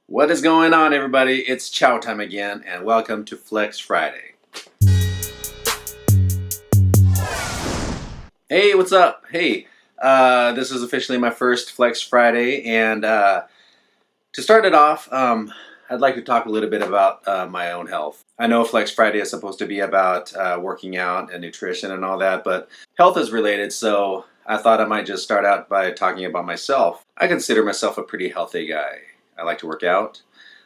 What is going on, everybody? It's chow time again, and welcome to Flex Friday. Hey, what's up? Hey, this is officially my first Flex Friday, and to start it off, I'd like to talk a little bit about my own health. I know Flex Friday is supposed to be about working out and nutrition and all that, but health is related, so I thought I might just start out by talking about myself. I consider myself a pretty healthy guy. I like to work out.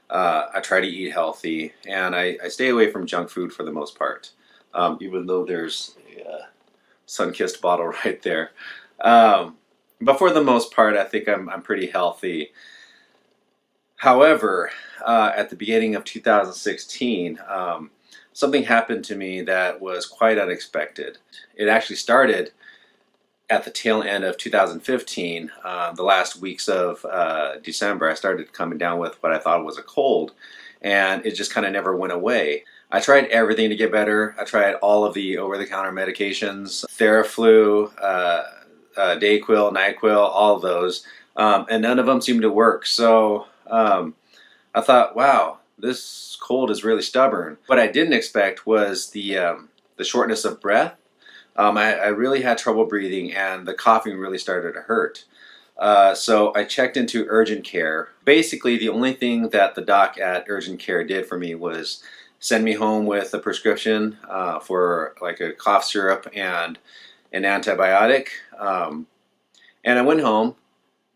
I try to eat healthy, and I stay away from junk food for the most part, even though there's a sun-kissed bottle right there. But for the most part, I think I'm pretty healthy. However, at the beginning of 2016, something happened to me that was quite unexpected. It actually started at the tail end of 2015, the last weeks of December. I started coming down with what I thought was a cold, and it just kind of never went away. I tried everything to get better. I tried all of the over-the-counter medications, Theraflu, Dayquil, NyQuil, all of those, and none of them seemed to work. So I thought, wow, this cold is really stubborn. What I didn't expect was the shortness of breath. I really had trouble breathing, and the coughing really started to hurt. So I checked into urgent care. Basically, the only thing that the doc at urgent care did for me was send me home with a prescription for like a cough syrup and an antibiotic. And I went home,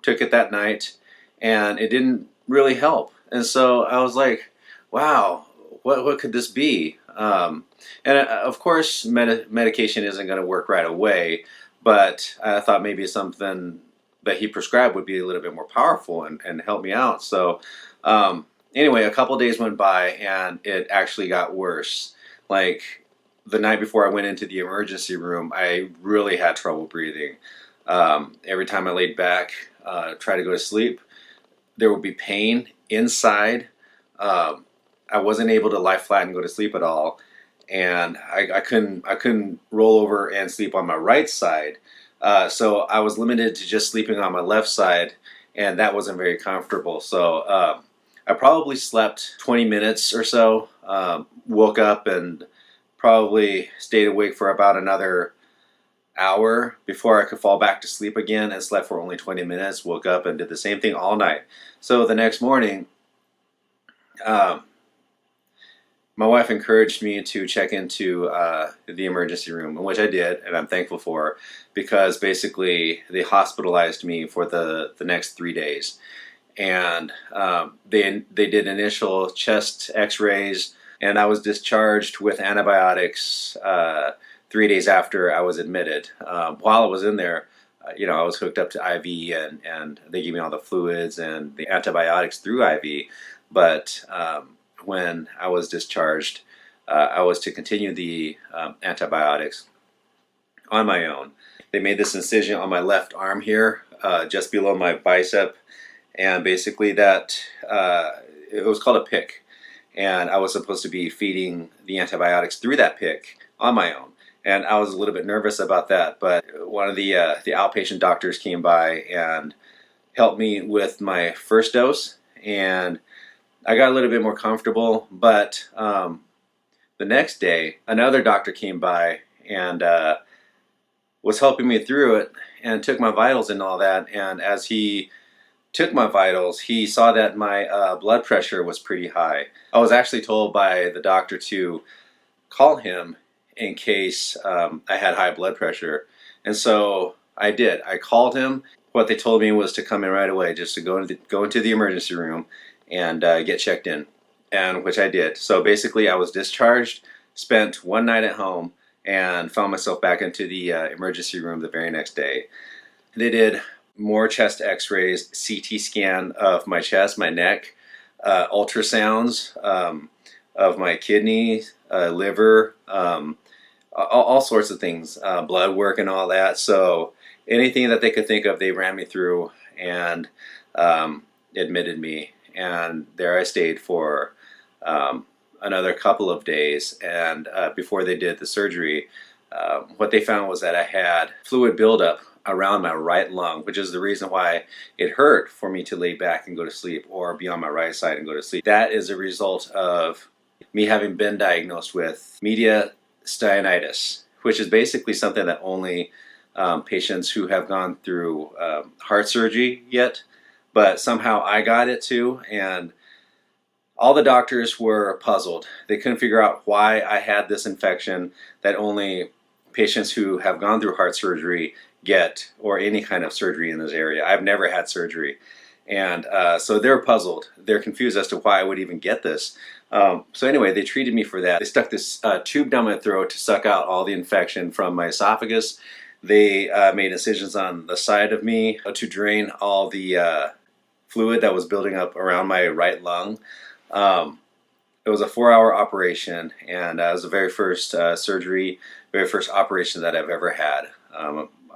took it that night, and it didn't really help. And so I was like, wow, what could this be? And of course, medication isn't going to work right away, but I thought maybe something that he prescribed would be a little bit more powerful and help me out. So anyway, a couple days went by and it actually got worse. Like the night before I went into the emergency room, I really had trouble breathing. Every time I laid back, tried to go to sleep, there would be pain inside. I wasn't able to lie flat and go to sleep at all, and I couldn't roll over and sleep on my right side. So I was limited to just sleeping on my left side, and that wasn't very comfortable. So I probably slept 20 minutes or so, woke up and probably stayed awake for about another hour before I could fall back to sleep again, and slept for only 20 minutes, woke up and did the same thing all night. So the next morning, my wife encouraged me to check into the emergency room, which I did, and I'm thankful for, because basically they hospitalized me for the next 3 days. And they did initial chest x-rays, and I was discharged with antibiotics 3 days after I was admitted. While I was in there, I was hooked up to IV, and they gave me all the fluids and the antibiotics through IV. But when I was discharged, I was to continue the antibiotics on my own. They made this incision on my left arm here, just below my bicep, and basically that it was called a pick, and I was supposed to be feeding the antibiotics through that pick on my own. And I was a little bit nervous about that, but one of the outpatient doctors came by and helped me with my first dose, and I got a little bit more comfortable. But the next day, another doctor came by and was helping me through it and took my vitals and all that. And as he took my vitals, he saw that my blood pressure was pretty high. I was actually told by the doctor to call him in case I had high blood pressure. And so I did. I called him. What they told me was to come in right away, just to go into the emergency room and get checked in, and which I did. So basically I was discharged, spent one night at home, and found myself back into the emergency room the very next day. They did more chest x-rays, CT scan of my chest, my neck, ultrasounds of my kidney, liver, all sorts of things, blood work and all that. So anything that they could think of, they ran me through and admitted me. And there I stayed for another couple of days. And before they did the surgery, what they found was that I had fluid buildup around my right lung, which is the reason why it hurt for me to lay back and go to sleep or be on my right side and go to sleep. That is a result of me having been diagnosed with mediastinitis, which is basically something that only patients who have gone through heart surgery get, but somehow I got it too, and all the doctors were puzzled. They couldn't figure out why I had this infection that only patients who have gone through heart surgery get, or any kind of surgery in this area. I've never had surgery. And so they're puzzled. They're confused as to why I would even get this. So anyway, they treated me for that. They stuck this tube down my throat to suck out all the infection from my esophagus. They made incisions on the side of me to drain all the fluid that was building up around my right lung. It was a 4-hour operation, and it was the very first surgery, very first operation that I've ever had.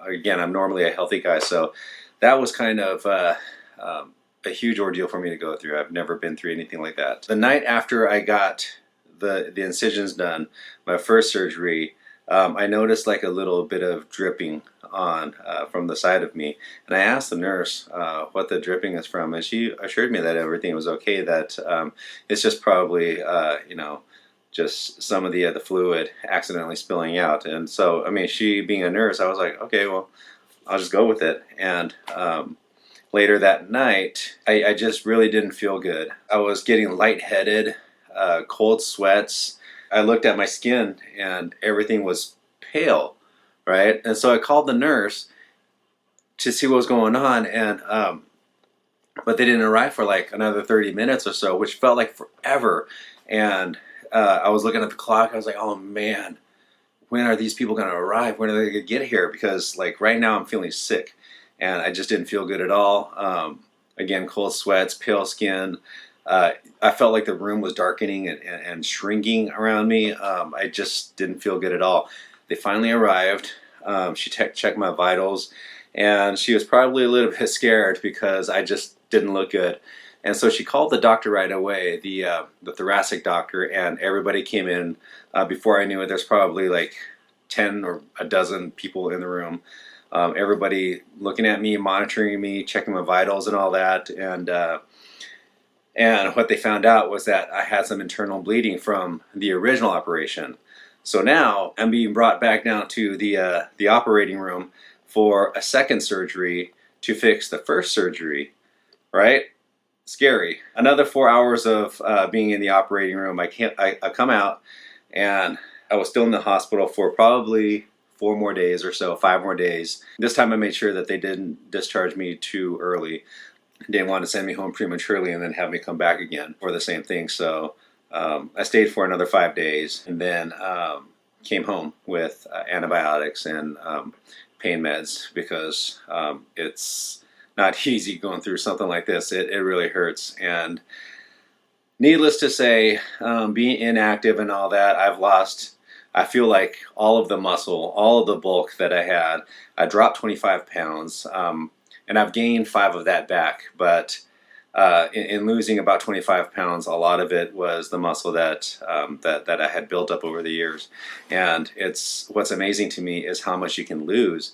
Again, I'm normally a healthy guy, so that was kind of a huge ordeal for me to go through. I've never been through anything like that. The night after I got the incisions done, my first surgery, I noticed like a little bit of dripping on from the side of me, and I asked the nurse what the dripping is from, and she assured me that everything was okay, that it's just probably just some of the fluid accidentally spilling out. And so, I mean, she being a nurse, I was like, okay, well, I'll just go with it. And later that night, I just really didn't feel good. I was getting lightheaded, cold sweats. I looked at my skin and everything was pale, right? And so I called the nurse to see what was going on, and but they didn't arrive for like another 30 minutes or so, which felt like forever. And I was looking at the clock. I was like, oh man, when are these people going to arrive? When are they going to get here? Because like right now I'm feeling sick, and I just didn't feel good at all. Again, cold sweats, pale skin. I felt like the room was darkening and shrinking around me. I just didn't feel good at all. They finally arrived. She checked my vitals, and she was probably a little bit scared because I just didn't look good. And so she called the doctor right away, the thoracic doctor, and everybody came in. Before I knew it, there's probably like 10 or a dozen people in the room. Everybody looking at me, monitoring me, checking my vitals and all that. And what they found out was that I had some internal bleeding from the original operation. So now I'm being brought back down to the operating room for a second surgery to fix the first surgery, right? Scary. Another 4 hours of being in the operating room. I come out, and I was still in the hospital for probably 4 more days or so, 5 more days. This time I made sure that they didn't discharge me too early. They didn't want to send me home prematurely and then have me come back again for the same thing. So I stayed for another 5 days, and then came home with antibiotics and pain meds, because it's not easy going through something like this. It really hurts. And needless to say, being inactive and all that, I've lost, I feel like, all of the muscle, all of the bulk that I had. I dropped 25 pounds, and I've gained 5 of that back. But in losing about 25 pounds, a lot of it was the muscle that I had built up over the years. And what's amazing to me is how much you can lose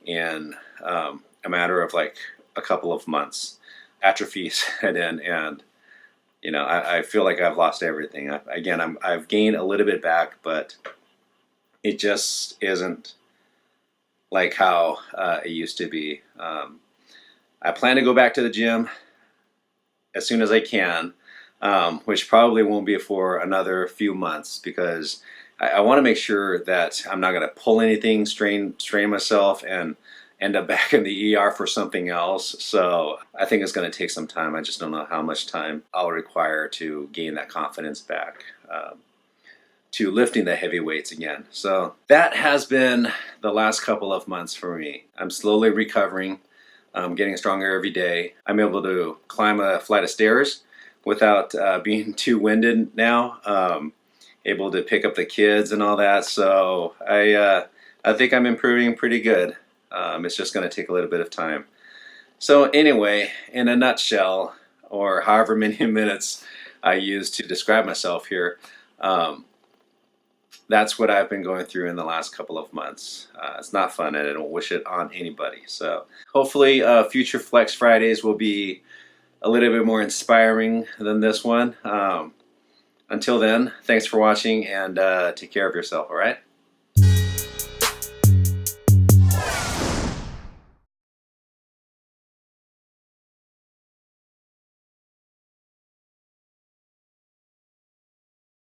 in a matter of like a couple of months. Atrophy set in, and I feel like I've lost everything. I've gained a little bit back, but it just isn't like how it used to be. I plan to go back to the gym as soon as I can, which probably won't be for another few months, because I want to make sure that I'm not going to pull anything, strain myself, and end up back in the ER for something else. So I think it's going to take some time. I just don't know how much time I'll require to gain that confidence back, to lifting the heavy weights again. So that has been the last couple of months for me. I'm slowly recovering. I'm getting stronger every day. I'm able to climb a flight of stairs without being too winded now. Able to pick up the kids and all that. So I think I'm improving pretty good. It's just going to take a little bit of time. So anyway, in a nutshell, or however many minutes I use to describe myself here, that's what I've been going through in the last couple of months. It's not fun, and I don't wish it on anybody. So hopefully future Flex Fridays will be a little bit more inspiring than this one. Until then, thanks for watching, and take care of yourself, all right?